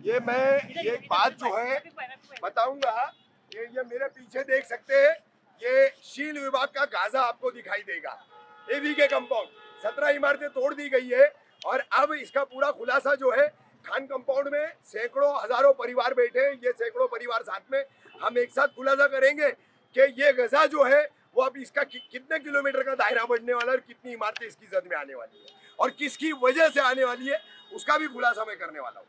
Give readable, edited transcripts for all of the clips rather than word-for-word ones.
मैं ये बात जो है बताऊंगा। ये मेरे पीछे देख सकते हैं, ये शील विभाग का गाजा आपको दिखाई देगा। एवी के कंपाउंड 17 इमारतें तोड़ दी गई है और अब इसका पूरा खुलासा जो है, खान कंपाउंड में सैकड़ों हजारों परिवार बैठे हैं। ये सैकड़ों परिवार साथ में हम एक साथ खुलासा करेंगे कि ये गजा जो है वो अब इसका कितने किलोमीटर का दायरा बढ़ने वाला है और कितनी इमारतें इसकी जद में आने वाली है और किसकी वजह से आने वाली है, उसका भी खुलासा मैं करने वाला हूँ।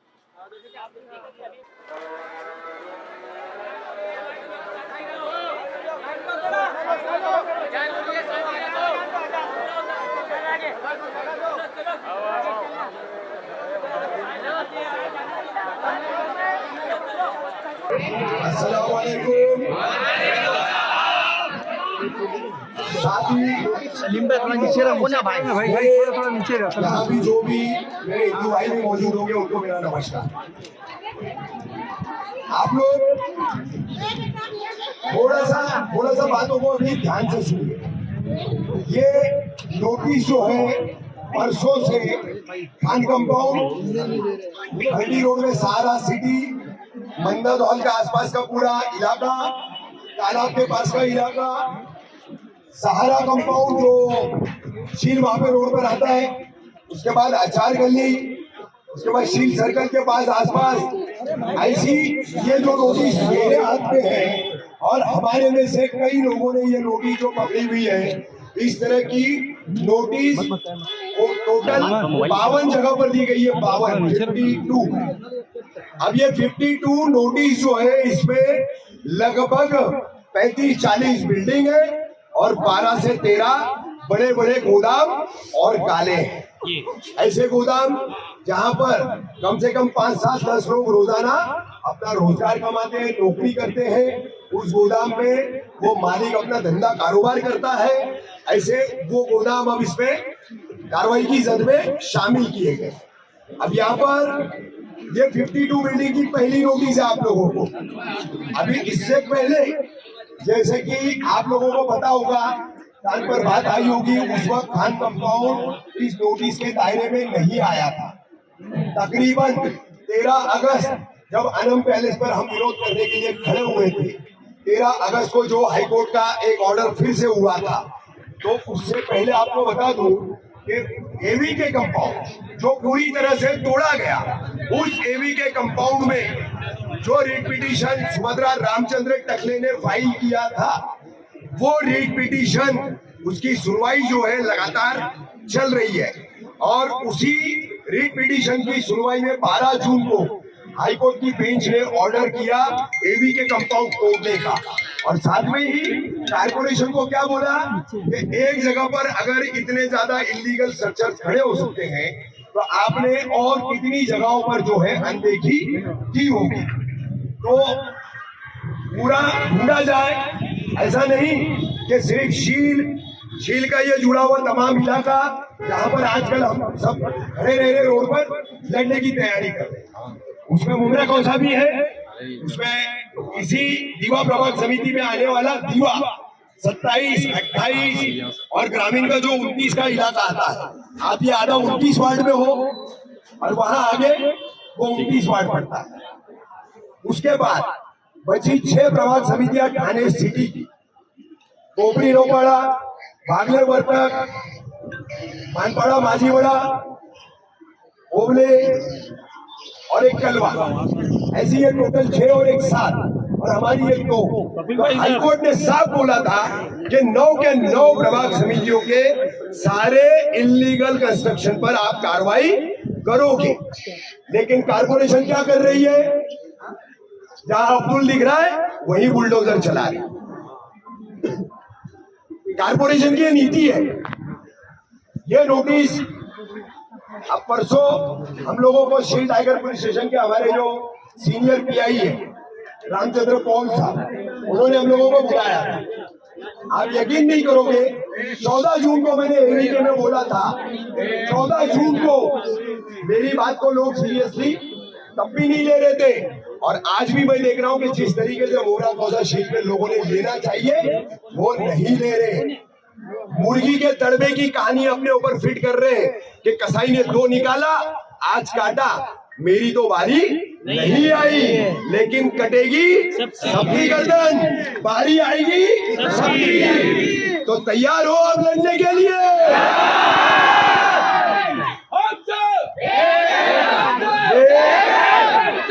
अस्सलाम वालेकुम। सलीम भाई थोड़ा नीचे रखो ना भाई। थोड़ा नीचे रखो। यहाँ भी जो भी मेरे हिंदू भाई भी मौजूद होंगे उनको मेरा नमस्कार। आप लोग थोड़ा सा बातों को अभी ध्यान से सुनिए। ये नोटिस जो है परसों से खान कंपाउंड, घंटी रोड में सारा सिटी, मंदद हॉल के आसपास का पूरा इलाका, तालाब के पास का इलाका, सहारा कंपाउंड जो शील वहां पे रोड पर आता है, उसके बाद आचार गली, उसके बाद शील सर्कल के पास आसपास, ऐसी ये जो नोटिस मेरे हाथ में है और हमारे में से कई लोगों ने ये नोटिस जो पकड़ी हुई है, इस तरह की नोटिस टोटल 52 जगह पर दी गई है। 52 अब ये 52 नोटिस जो है, इसमें लगभग 35-40 बिल्डिंग है और 12 से 13 बड़े बड़े गोदाम और काले हैं। ऐसे गोदाम जहां पर कम से कम 5, 7, 10 लोग रोजाना अपना रोजगार कमाते हैं, नौकरी करते हैं। उस गोदाम में वो मालिक अपना धंधा कारोबार करता है। ऐसे वो गोदाम अब इसमें कार्रवाई की जद में शामिल किए गए। अब यहाँ पर ये 52 बिल्डिंग की पहली नोटिस है आप लोगों को। अभी इससे पहले जैसे कि आप लोगों को पता होगा, कान पर बात आई होगी, उस वक्त खान कंपाउंड इस नोटिस के दायरे में नहीं आया था। तकरीबन 13 अगस्त जब अनम पैलेस पर हम विरोध करने के लिए खड़े हुए थे, 13 अगस्त को जो हाईकोर्ट का एक ऑर्डर फिर से हुआ था, तो उससे पहले आपको बता दूं कि एवी के कंपाउंड जो पूरी तरह से तोड़ा गया, उस एवी के कंपाउंड में जो रिट पिटीशन सुभद्रा रामचंद्र टकले ने फाइल किया था, वो रिट पिटीशन, उसकी सुनवाई जो है लगातार चल रही है और उसी रिट पिटीशन की सुनवाई में 12 जून को हाईकोर्ट की बेंच ने ऑर्डर किया एवी के कंपाउंड तोड़ने का। और साथ में ही कारपोरेशन को क्या बोला कि एक जगह पर अगर इतने ज्यादा इलीगल स्ट्रक्चर खड़े हो सकते हैं, तो आपने और कितनी जगहों पर जो है अनदेखी की होगी। तो पूरा ढूंढा जाए, ऐसा नहीं कि सिर्फ शील का ये जुड़ा हुआ तमाम इलाका जहां पर आजकल हम सब खड़े रह रहे रोड पर लड़ने की तैयारी कर रहे हैं, उसमें मुमरा कौन सा भी है, उसमें इसी दीवा प्रभाग समिति में आने वाला दीवा 27, 28 और ग्रामीण का जो 29 का इलाका आता है। आप ये आधा 29 वार्ड में हो और वहां आगे वो 29 वार्ड पड़ता है। उसके बाद बची 6 प्रभाग समितियां ठाणे सिटी की, कोपरी रोपाड़ा, भागले वर्तक, मानपाड़ा माझीवाड़ा, ओबले और एक कलवा, ऐसी ये टोटल 6 और एक 7 और हमारी एक 2। तो हाईकोर्ट ने साफ बोला था कि 9 के 9 प्रभाग समितियों के सारे इलीगल कंस्ट्रक्शन पर आप कार्रवाई करोगे। लेकिन कारपोरेशन क्या कर रही है, जहां अब्दुल दिख रहा है वही बुलडोजर चला रही है। कारपोरेशन की नीति है। ये नोटिस अब परसों हम लोगों को शील टाइगर पुलिस स्टेशन के हमारे जो सीनियर पीआई है रामचंद्र पॉल साहब, उन्होंने हम लोगों को बुलाया था। आप यकीन नहीं करोगे, 14 जून को मैंने एवीके में बोला था, 14 जून को मेरी बात को लोग सीरियसली तब भी नहीं ले रहे थे। और आज भी मैं देख रहा हूं कि जिस तरीके से मोहरा कौजा शील पे लोगों ने लेना चाहिए वो नहीं ले रहे। मुर्गी के तड़बे की कहानी अपने ऊपर फिट कर रहे हैं कि कसाई ने 2 निकाला, आज काटा, मेरी तो बारी नहीं आई, लेकिन कटेगी सबकी गर्दन, बारी आएगी सबकी। तो तैयार हो अब लड़ने के लिए?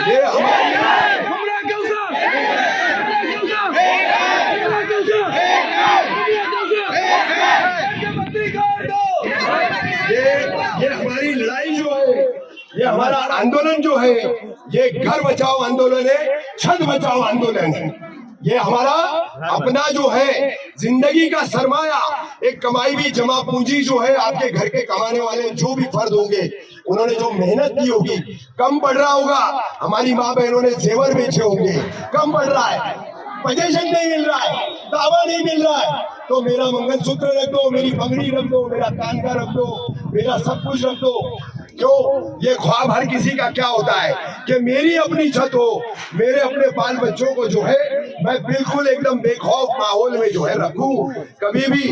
ये हमारी ये हमारी लड़ाई जो है, ये हमारा आंदोलन जो है, ये घर बचाओ आंदोलन है, छत बचाओ आंदोलन है। ये हमारा अपना जो है जिंदगी का सरमाया, एक कमाई हुई जमा पूंजी जो है, आपके घर के कमाने वाले जो भी फर्द होंगे, उन्होंने जो मेहनत की होगी, कम पड़ रहा होगा। हमारी माँ बहनों ने जेवर बेचे होंगे, कम पड़ रहा है, पोजीशन नहीं मिल रहा है, दावा नहीं मिल रहा है, तो मेरा मंगलसूत्र रख दो, मेरी पगड़ी रख दो, मेरा कान का रख दो, मेरा सब कुछ रख दो। क्यों? ये ख्वाब हर किसी का क्या होता है कि मेरी अपनी छत हो, मेरे अपने बाल बच्चों को जो है मैं बिल्कुल एकदम बेखौफ माहौल में जो है रखूं। कभी भी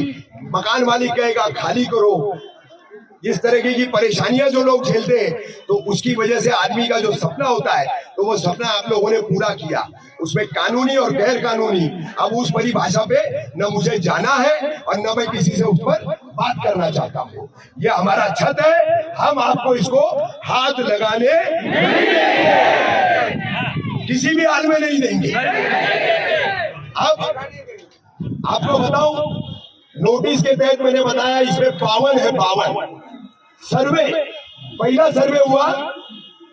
मकान मालिक कहेगा खाली करो, इस तरह की परेशानियां जो लोग झेलते हैं, तो उसकी वजह से आदमी का जो सपना होता है, तो वो सपना आप लोगों ने पूरा किया। उसमें कानूनी और गैर कानूनी, अब उस परिभाषा पे न मुझे जाना है और न मैं किसी से उस पर बात करना चाहता हूँ। ये हमारा छत है, हम आपको इसको हाथ लगाने नहीं देंगे, किसी भी हाल में नहीं देंगे। अब आपको बताऊं, नोटिस के तहत मैंने बताया इसमें 52 है, 52 सर्वे। पहला सर्वे हुआ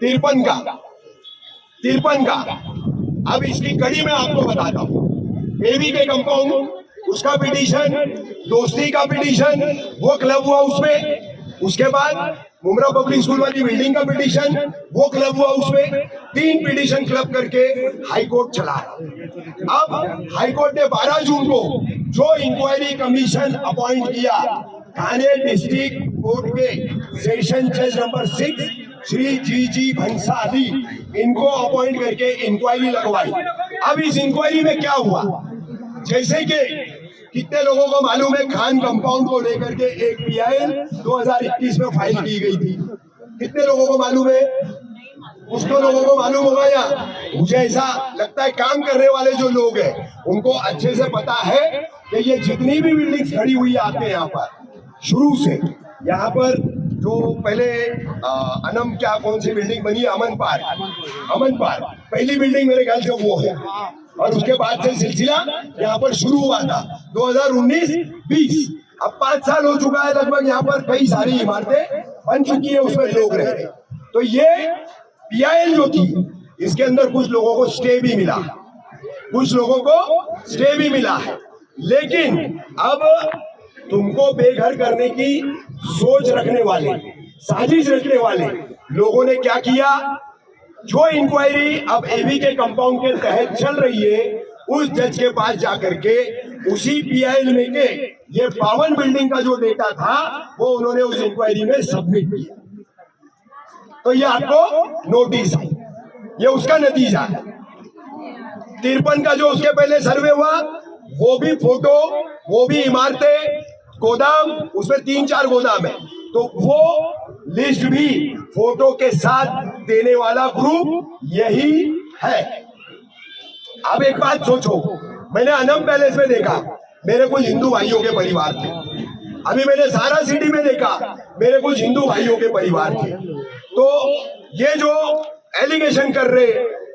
53 का। अब इसकी कड़ी में आपको बताता हूँ। एवी के कंपाउंड, उसका पिटीशन, दोस्ती का पिटीशन, वो क्लब हुआ उसमें। उसके बाद मुमरा पब्लिक स्कूल वाली बिल्डिंग का पिटीशन, वो क्लब हुआ उसमें। 3 पिटीशन क्लब करके हाई कोर्ट चला। अब हाई कोर्ट ने 12 जून को जो इंक्वायरी कमीशन अपॉइंट किया, थाने डिस्ट्रिक्ट कोर्ट के सेशन जज नंबर 6 श्री जी भंसाली, इनको अपॉइंट करके इंक्वायरी लगवाई। अब इस इंक्वायरी में क्या हुआ, जैसे कि कितने लोगों को मालूम है, खान कंपाउंड को लेकर के एक PIL 2021 में फाइल की गई थी। कितने लोगों को मालूम है? कुछ तो लोगों को मालूम होगा। या मुझे ऐसा लगता है काम करने वाले जो लोग हैं उनको अच्छे से पता है कि ये जितनी भी बिल्डिंग्स खड़ी हुई है आपके यहाँ पर, शुरू से यहाँ पर जो पहले अनम क्या कौन सी बिल्डिंग बनी, अमन पार्क पहली बिल्डिंग मेरे ख्याल से वो है, और उसके बाद से सिलसिला यहाँ पर शुरू हुआ था 2019-20। अब 5 साल हो चुका है लगभग, यहाँ पर कई सारी इमारतें बन चुकी है, उसमें लोग रह रहे। तो ये PIL जो थी, इसके अंदर कुछ लोगों को स्टे भी मिला, लेकिन अब तुमको बेघर करने की सोच रखने वाले, साजिश रखने वाले लोगों ने क्या किया, जो इंक्वायरी अब एवी के कंपाउंड के तहत चल रही है, उस जज के पास जाकर के उसी PIL में के ये 52 बिल्डिंग का जो डेटा था वो उन्होंने उस इंक्वायरी में सबमिट किया। तो ये आपको नोटिस आई, ये उसका नतीजा है। 53 का जो उसके पहले सर्वे हुआ, वो भी फोटो, वो भी इमारतें, गोदाम, उसमें 3-4 गोदाम है, तो वो लिस्ट भी फोटो के साथ देने वाला ग्रुप यही है। अब एक बात सोचो, मैंने अनम पैलेस में देखा, मेरे कुछ हिंदू भाइयों के परिवार थे। अभी मैंने सारा सिटी में देखा, मेरे कुछ हिंदू भाइयों के परिवार थे। तो ये जो एलिगेशन कर रहे,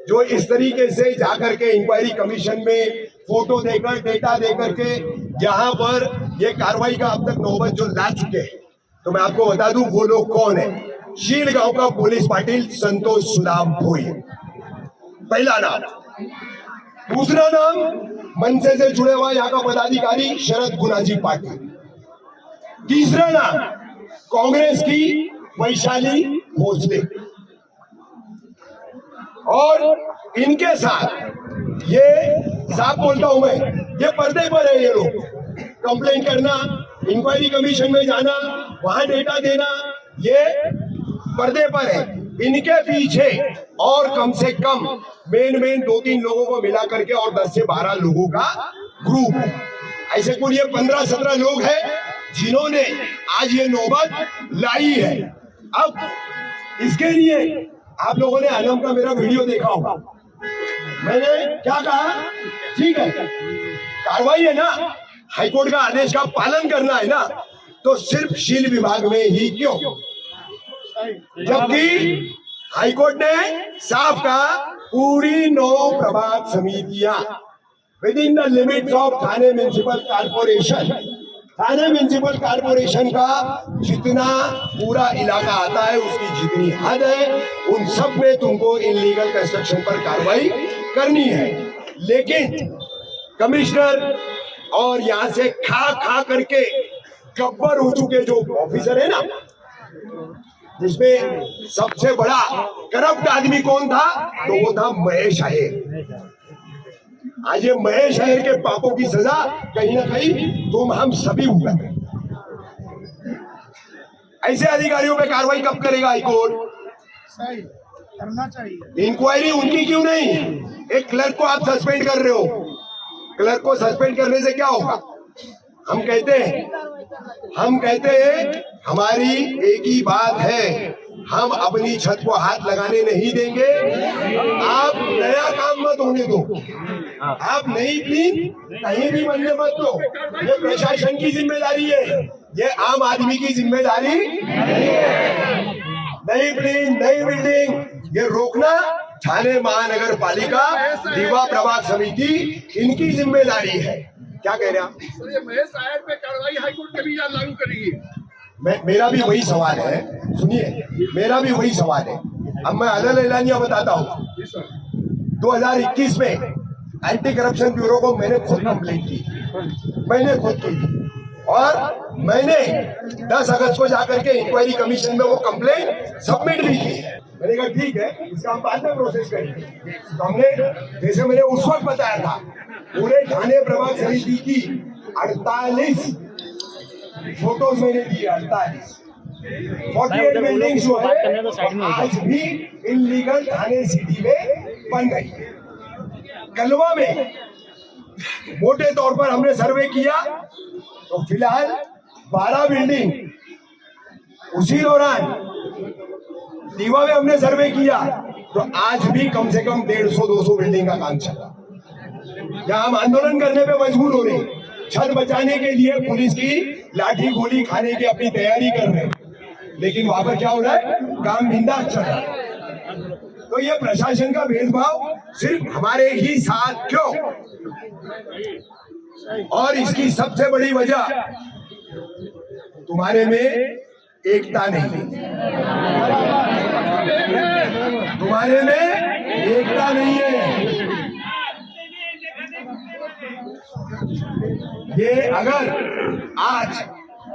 जो इस तरीके से जाकर के इंक्वायरी कमीशन में फोटो देकर, डेटा देकर के यहाँ पर ये कार्रवाई का अब तक नौबत जो ला चुके हैं, तो मैं आपको बता दूं वो लोग कौन है। शील गांव का पुलिस पाटिल संतोष सुदाम भोई, पहला नाम। दूसरा नाम मनसे से जुड़े हुआ यहाँ का पदाधिकारी शरद गुनाजी पाटिल। तीसरा नाम कांग्रेस की वैशाली भोसले। और इनके साथ ये साफ बोलता हूं मैं, ये पर्दे पर है। ये लोग कंप्लेंट करना, इंक्वायरी कमीशन में जाना, वहां डेटा देना, ये पर्दे पर है। इनके पीछे और कम से कम मेन 2-3 लोगों को मिला करके और 10 से 12 लोगों का ग्रुप है। ऐसे कुल ये 15-17 लोग हैं जिन्होंने आज ये नौबत लाई है। अब इसके लिए आप लोगों ने आलम का मेरा वीडियो देखा होगा। मैंने क्या कहा, ठीक है कार्रवाई है ना, हाईकोर्ट का आदेश का पालन करना है ना, तो सिर्फ शील विभाग में ही क्यों, जबकि हाईकोर्ट ने साफ कहा पूरी 9 प्रभाग समितियां with in the limits of Thane municipal corporation, Thane municipal corporation का जितना पूरा इलाका आता है उसकी जितनी हद है उन सब में तुमको इनलीगल कंस्ट्रक्शन पर कार्रवाई करनी है। लेकिन कमिश्नर और यहाँ से खा करके गब्बर हो चुके जो ऑफिसर है ना, जिसमें सबसे बड़ा करप्ट आदमी कौन था, तो वो था महेश अय्यर। आज ये महेश अय्यर के पापों की सजा कहीं ना कहीं तुम हम सभी भुगत। ऐसे अधिकारियों पे कार्रवाई कब करेगा हाईकोर्ट? सही करना चाहिए। इंक्वायरी उनकी क्यों नहीं? एक क्लर्क को आप सस्पेंड कर रहे हो, क्लर्क को सस्पेंड करने से क्या होगा? हम कहते हैं हमारी एक ही बात है, हम अपनी छत को हाथ लगाने नहीं देंगे। आप नया काम मत होने दो, आप नई प्लीन कहीं भी बनने मत दो। ये प्रशासन की जिम्मेदारी है, ये आम आदमी की जिम्मेदारी नहीं है। नई प्लीन नई बिल्डिंग ये रोकना थाने महानगर पालिका दीवा प्रभाग समिति इनकी जिम्मेदारी है। क्या कह रहे हैं आप? सर ये महेश अय्यर पे कार्रवाई हाईकोर्ट कभी याद लागू करेगी? मेरा भी वही सवाल है, सुनिए मेरा भी वही सवाल है। अब मैं अलग एलानिया बताता हूँ। 2021 में एंटी करप्शन ब्यूरो को मैंने खुद कंप्लेंट की, मैंने खुद की थी, और मैंने 10 अगस्त को जाकर के इंक्वायरी कमीशन में वो कंप्लेंट सबमिट भी की है। मैंने कहा ठीक है, इसका हम बाद में प्रोसेस करेंगे। तो हमने, जैसे मैंने उस वक्त बताया था, पूरे थाने प्रभाग समिति की 48 फोटोज मैंने दिए, 48 बिल्डिंग जो है आज भी इनलीगल थाने सिटी में बन गई है। कलवा में मोटे तौर पर हमने सर्वे किया तो फिलहाल 12 बिल्डिंग, उसी दौरान दीवा में हमने सर्वे किया तो आज भी कम से कम 150-200 बिल्डिंग का काम चला। जहां हम आंदोलन करने पे मजबूर हो रहे, छत बचाने के लिए पुलिस की लाठी गोली खाने की अपनी तैयारी कर रहे, लेकिन वहां पर क्या हो रहा है, काम बिंदास चल रहा है। तो ये प्रशासन का भेदभाव सिर्फ हमारे ही साथ क्यों? और इसकी सबसे बड़ी वजह तुम्हारे में एकता नहीं, तुम्हारे में एकता नहीं है। ये अगर आज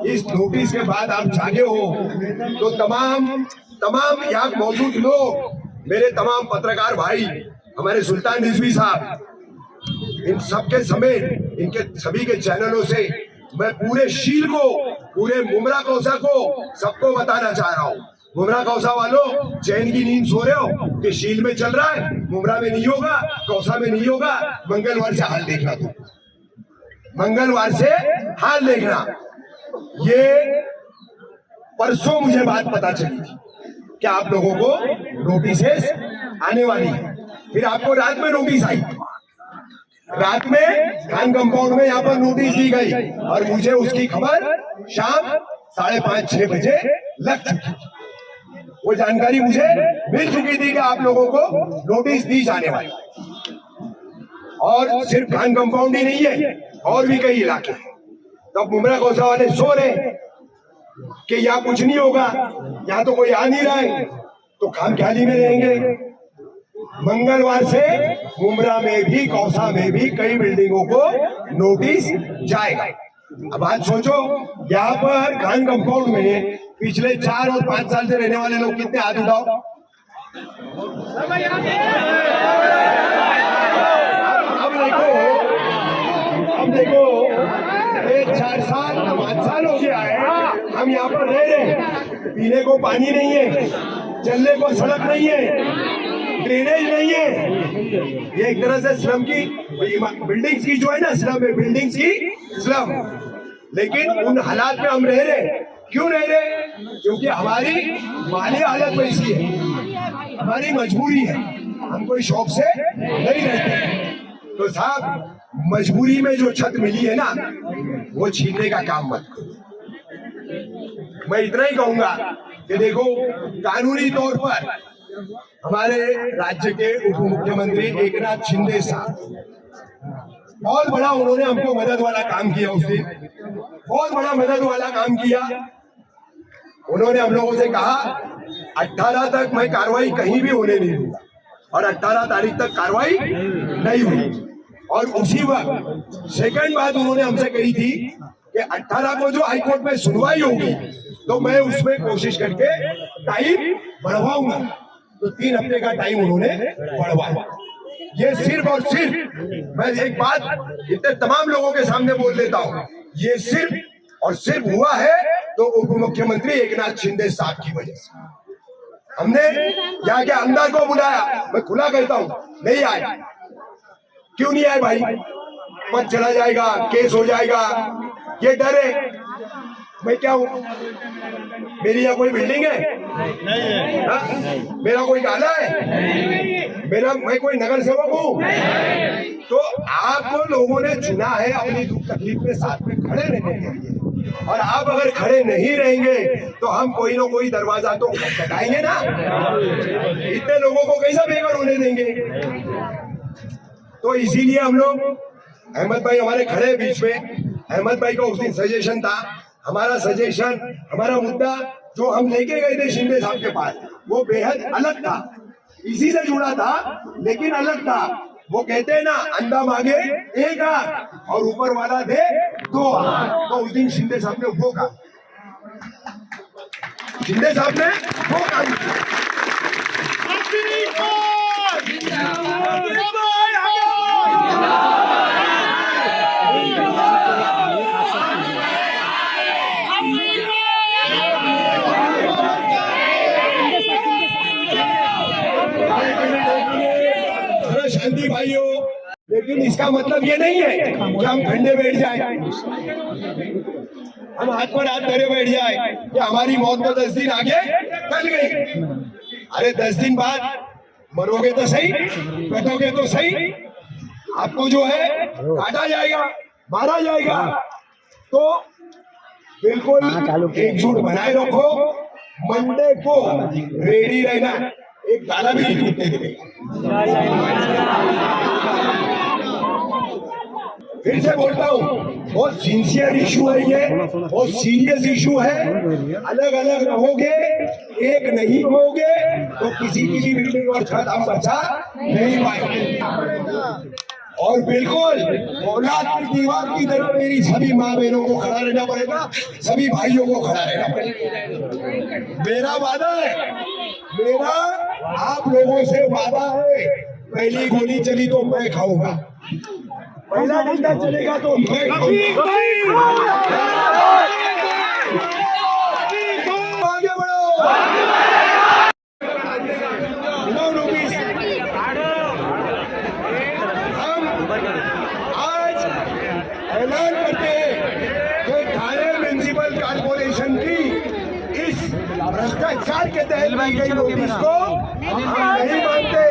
इस नोटिस के बाद आप जागे हो तो तमाम यहाँ मौजूद लोग, मेरे तमाम पत्रकार भाई, हमारे सुल्तान रिजवी साहब, इन सबके समेत इनके सभी के चैनलों से मैं पूरे शील को, पूरे मुमरा कौसा को सबको बताना चाह रहा हूँ। मुमरा कौसा वालों, चैन की नींद सो रहे हो कि शील में चल रहा है, मुमरा में नहीं होगा, कौसा में नहीं होगा। मंगलवार से हाल देखना, तुम मंगलवार से हाल देखना। ये परसों मुझे बात पता चली थी कि आप लोगों को नोटिसेस आने वाली है। फिर आपको रात में नोटिस आई, रात में खान कंपाउंड में यहाँ पर नोटिस दी गई और मुझे उसकी खबर शाम 5:30-6 बजे लग चुकी। वो जानकारी मुझे मिल चुकी थी कि आप लोगों को नोटिस दी जाने वाली। और सिर्फ खान कंपाउंड ही नहीं है, और भी कई इलाके हैं। तब मुमरा कौसा वाले सो रहे कि यहाँ कुछ नहीं होगा, यहाँ तो कोई आ नहीं रहा है, तो खामख्याली में रहेंगे। मंगलवार से मुमरा में भी, कौसा में भी कई बिल्डिंगों को नोटिस जाएगा। अब आज सोचो, यहाँ पर खान कंपाउंड में पिछले 4 और 5 साल से रहने वाले लोग कितने, हाथ उठाओ। अब देखो 4 साल 5 साल हो गया है हम यहाँ पर रह रहे, पीने को पानी नहीं है, चलने को सड़क नहीं है, ड्रेनेज नहीं है। ये एक तरह से स्लम की बिल्डिंग्स की जो है ना, स्लम है, बिल्डिंग्स की स्लम। लेकिन उन हालात में हम रह रहे, क्यों रह रहे? क्योंकि हमारी माली हालत वैसी है। हमारी मजबूरी है, हम कोई शौक से नहीं रहते। तो साहब, मजबूरी में जो छत मिली है ना, वो छीनने का काम मत करो। मैं इतना ही कहूंगा कि देखो, कानूनी तौर पर हमारे राज्य के उप मुख्यमंत्री एकनाथ शिंदे साहब, बहुत बड़ा उन्होंने हमको मदद वाला काम किया। उस दिन बहुत बड़ा मदद वाला काम किया। उन्होंने हम लोगों से कहा 18 तक मैं कार्रवाई कहीं भी होने नहीं दूंगा, और 18 तारीख तक कार्रवाई नहीं हुई। और उसी वक्त सेकंड बात उन्होंने हमसे कही थी कि 18 को जो हाईकोर्ट में सुनवाई होगी तो मैं उसमें कोशिश करके टाइम बढ़वाऊंगा। तो 3 हफ्ते का टाइम उन्होंने बढ़वाया। ये सिर्फ और सिर्फ, मैं एक बात इतने तमाम लोगों के सामने बोल देता हूँ, ये सिर्फ और सिर्फ हुआ है तो उप मुख्यमंत्री एकनाथ शिंदे साहब की वजह से। हमने क्या क्या अंदर को बुलाया, मैं खुला कहता हूँ, नहीं आए। क्यों नहीं आए भाई? पद चला जाएगा, केस हो जाएगा, ये डर है। मैं क्या हूँ? मेरी यहाँ कोई बिल्डिंग है? नहीं है। मेरा कोई गाला है? मैं कोई नगर सेवक हूँ? तो आपको लोगों ने चुना है अपनी दुख तकलीफ में साथ में खड़े रहने के लिए, और आप अगर खड़े नहीं रहेंगे तो हम कोई ना कोई दरवाजा तो खटखटाएंगे ना। इतने लोगों को कैसा बेघर होने देंगे? तो इसीलिए हम लोग, अहमद भाई हमारे खड़े बीच में, अहमद भाई का उस दिन सजेशन था, हमारा सजेशन, हमारा मुद्दा जो हम लेके गए थे शिंदे साहब के पास, वो बेहद अलग था, इसी से जुड़ा था लेकिन अलग था। वो कहते हैं ना, अंधा मांगे 1 हाथ और ऊपर वाला दे 2 हाथ। तो उस दिन शिंदे साहब ने वो काम, शिंदे साहब ने वो काम किया। शांति भाइयों, लेकिन इसका मतलब ये नहीं है कि हम ठंडे बैठ जाए, हम हाथ पर हाथ धरे बैठ जाए कि हमारी मौत तो 10 दिन आगे टल गई। अरे 10 दिन बाद मरोगे तो सही, कटोगे तो सही, आपको जो है काटा जाएगा, मारा जाएगा। तो बिल्कुल एकजुट बनाए रखो। मंडे को रेडी रहना, एक गाला भी नहीं टूटने देगा। फिर से बोलता हूँ, बहुत सिंसियर इशू है ये, बहुत सीरियस इशू है। अलग अलग रहोगे, एक नहीं होगे तो किसी की भी बिल्डिंग और छत हम बचा नहीं पाएंगे। और बिल्कुल औलाद की दीवार की तरह मेरी सभी माँ बहनों को खड़ा रहना पड़ेगा, सभी भाइयों को खड़ा रहना पड़ेगा। मेरा वादा है, मेरा आप लोगों से वादा है, पहली गोली चली तो मैं खाऊंगा, पहला डंडा चलेगा तो मैं खाऊंगा। आगे बढ़ो। आज ऐलान करते हैं कि ठाणे म्युनिसिपल कॉर्पोरेशन की इस भ्रष्टाचार के तहत दी गई नोटिस को हम नहीं मानते।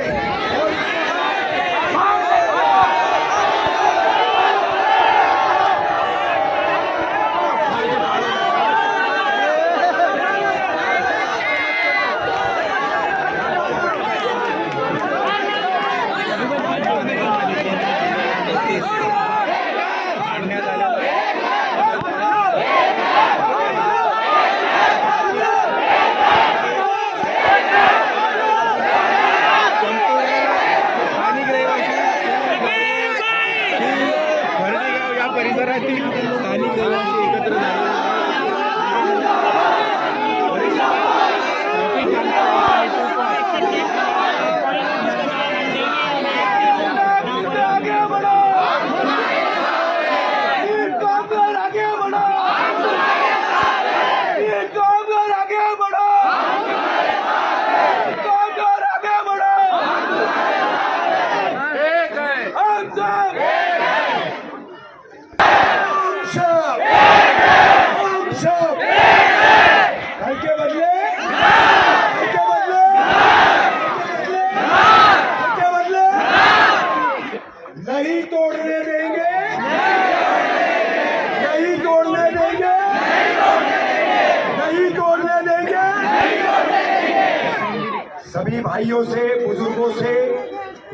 भाइयों से, बुजुर्गों से,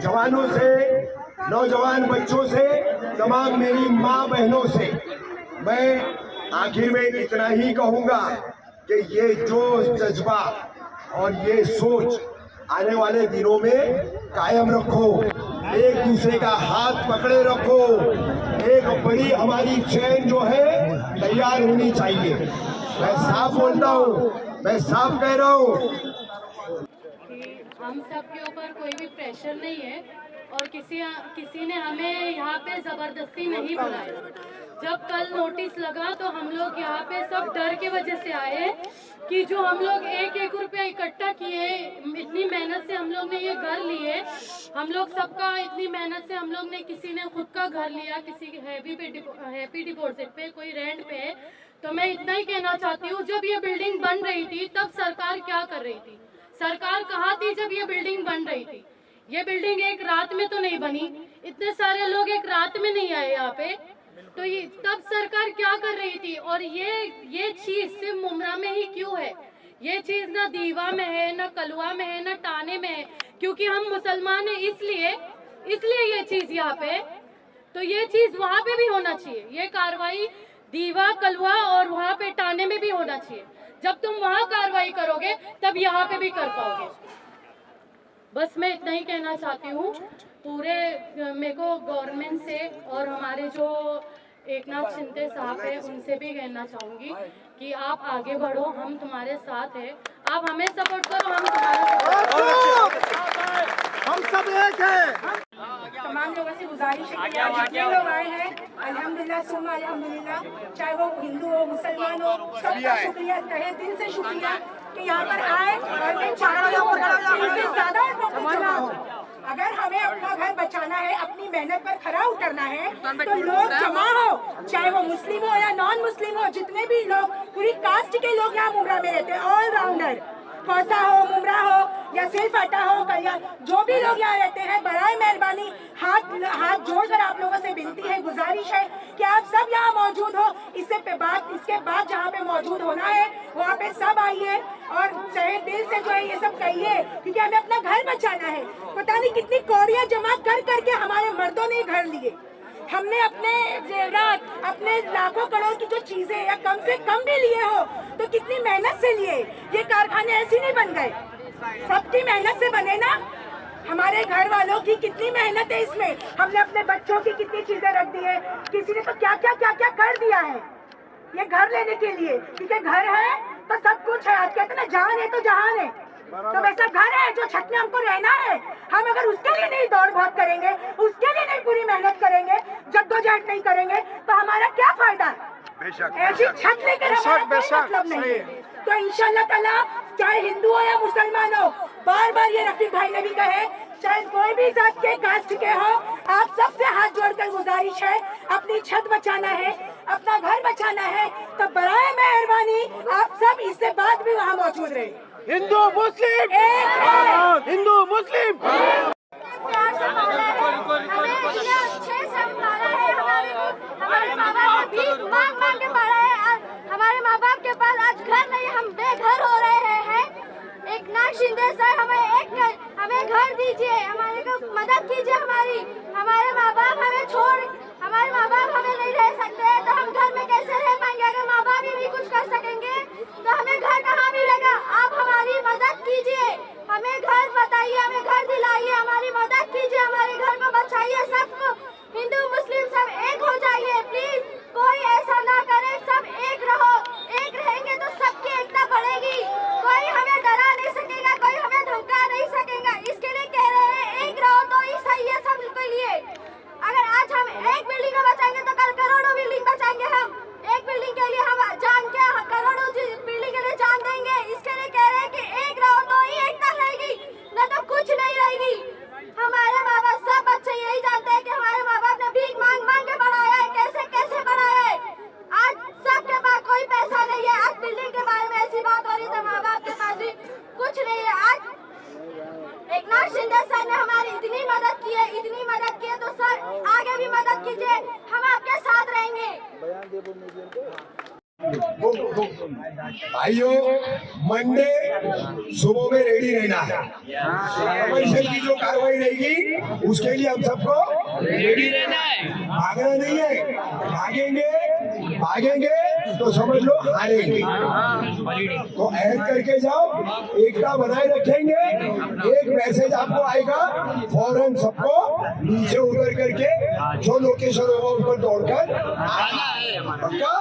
जवानों से, नौजवान बच्चों से, तमाम मेरी माँ बहनों से मैं आखिर में इतना ही कहूंगा कि ये जोश, जज्बा और ये सोच आने वाले दिनों में कायम रखो। एक दूसरे का हाथ पकड़े रखो। एक बड़ी हमारी चेन जो है तैयार होनी चाहिए। मैं साफ बोलता हूँ, मैं साफ कह रहा हूँ। हम सब के ऊपर कोई भी प्रेशर नहीं है और किसी ने हमें यहाँ पे जबरदस्ती नहीं बुलाया। जब कल नोटिस लगा तो हम लोग यहाँ पे सब डर के वजह से आए कि जो हम लोग 1-1 रुपया इकट्ठा किए, इतनी मेहनत से हम लोग ने ये घर लिए, हम लोग सबका इतनी मेहनत से हम लोग ने, किसी ने खुद का घर लिया, किसी हैप्पी डिपॉजिट पे, कोई रेंट पे। तो मैं इतना ही कहना चाहती हूँ, जब ये बिल्डिंग बन रही थी तब सरकार क्या कर रही थी? सरकार कहाँ थी जब ये बिल्डिंग बन रही थी? ये बिल्डिंग एक रात में तो नहीं बनी, इतने सारे लोग एक रात में नहीं आए यहाँ पे। तो ये तब सरकार क्या कर रही थी? और ये चीज सिर्फ मुमरा में ही क्यों है? ये चीज ना दीवा में है, ना कलवा में है, ना टाने में है, क्योंकि हम मुसलमान हैं इसलिए ये चीज यहाँ पे। तो ये चीज वहाँ पे भी होना चाहिए। ये कार्रवाई दीवा, कलवा और वहाँ पे टाने में भी होना चाहिए। जब तुम वहाँ कार्रवाई करोगे तब यहाँ पे भी कर पाओगे। बस मैं इतना ही कहना चाहती हूँ। पूरे मेरे को गवर्नमेंट से और हमारे जो एकनाथ शिंदे साहब है उनसे भी कहना चाहूँगी कि आप आगे बढ़ो, हम तुम्हारे साथ हैं। आप हमें सपोर्ट करो, हम तुम्हारे हम सब एक हैं। तमाम लोगों से गुजारिश है कि आज जितने लोग आए हैं अल्हम्दुलिल्लाह सुम्मा अल्हम्दुलिल्लाह, चाहे वो हिंदू हो, मुसलमान हो, सबका शुक्रिया, तहे दिल से शुक्रिया कि यहाँ पर आए। और मैं चाहती हूँ इससे ज्यादा अगर हमें अपना घर बचाना है, अपनी मेहनत पर खरा उतरना है, तो लोग जमा हो, चाहे वो मुस्लिम हो या नॉन मुस्लिम हो, जितने भी लोग, पूरी कास्ट के लोग यहाँ मुमरा में रहते हैं, ऑलराउंडर, कौसा हो, मुमरा हो या सिर्फ अटा हो, या जो भी लोग यहाँ रहते हैं, बराए मेहरबानी हाथ जोड़कर आप लोगों से विनती है, गुजारिश है कि आप सब यहाँ मौजूद हो। इसके बाद जहाँ पे मौजूद होना है वहाँ पे सब आइए और चाहे दिल से जो है ये सब कहिए, क्योंकि हमें अपना घर बचाना है। पता नहीं कितनी कौड़ियाँ जमा कर करके हमारे मर्दों ने घर लिए। हमने अपने जेवरात, अपने लाखों करोड़ की जो चीजें या कम से कम भी लिए हो तो कितनी मेहनत से लिए। ये कारखाने ऐसे नहीं बन गए, सबकी मेहनत से बने ना। हमारे घर वालों की कितनी मेहनत है इसमें। हमने अपने बच्चों की कितनी चीजें रख दी है, किसी ने तो क्या क्या कर दिया है ये घर लेने के लिए, क्योंकि घर है तो सब कुछ है। आज कहते ना जान है तो जहान है, तो वैसा घर है जो छत में हमको रहना है। हम अगर उसके लिए नहीं दौड़ भाग करेंगे, उसके लिए नहीं पूरी मेहनत करेंगे, जद्दोजहद नहीं करेंगे, तो हमारा क्या फायदा? ऐसी छत लेकर हमारा कोई मतलब नहीं है। तो इंशाल्लाह ताला, चाहे हिंदू हो या मुसलमान हो, बार बार ये रफीक भाई ने भी कहे, चाहे कोई भी जात के, कास्ट के हो, आप सबसे हाथ जोड़कर गुजारिश है, अपनी छत बचाना है, अपना घर बचाना है, तो बराए मेहरबानी आप सब इससे बाद भी वहाँ मौजूद रहे। हिंदू मुस्लिम हिंदू मुस्लिम हमारे माँ बाप के पास आज घर नहीं, हम बेघर हो रहे हैं। एकनाथ शिंदे सर हमें घर दीजिए, हमारे को मदद कीजिए। हमारे माँ बाप हमारे माँ बाप हमें नहीं रह सकते, तो हम घर में कैसे रह पाएंगे? अगर माँ बाप ही नहीं कुछ कर सकेंगे तो हमें घर कहाँ मिलेगा? आप हमारी मदद कीजिए, हमें घर बताइए, हमें घर दिलाइए, हमारी मदद कीजिए, हमारे घर को बचाइए। सबको, हिंदू मुस्लिम सब एक हो जाइए प्लीज, कोई ऐसा ना करे, सब एक रहो। एक रहेंगे तो सबकी एकता बढ़ेगी, कोई हमें डरा नहीं सकेगा, कोई हमें धमका नहीं सकेगा। इसके लिए कह रहे हैं एक रहो तो ही सही है सबके लिए। अगर आज हम एक बिल्डिंग को बचाएंगे तो कल करोड़ों बिल्डिंग बचाएंगे। हम एक बिल्डिंग के लिए हम जान के करोड़ों बिल्डिंग के लिए जान देंगे। इसके लिए कह रहे हैं कि एक रहो तो ही एकता रहेगी, न तो कुछ नहीं रहेगी। हमारे माँ बाप, सब बच्चे यही जानते हैं कि हमारे माँ बाप ने भीख मांग मांग के बढ़ाया है, कैसे कैसे बढ़ाया है। आज सबके पास कोई पैसा नहीं है। आज बिल्डिंग के बारे में ऐसी बात हो रही है, माँ बाप के पास भी कुछ नहीं है। आज एकनाथ शिंदे सर ने हमारी इतनी मदद की है तो सर आगे भी मदद कीजिए, हम आपके साथ रहेंगे। भाइयों, मंडे सुबह में रेडी रहना है। कमर्शियल की जो कार्रवाई रहेगी उसके लिए हम सबको रेडी रहना है, भागना नहीं है। भागेंगे तो समझ लो हारेंगे। तो ऐड करके जाओ, एकता बनाए रखेंगे। एक मैसेज आपको आएगा, फौरन सबको नीचे उतर करके जो लोकेशन होगा उस पर दौड़कर आना है। पक्का?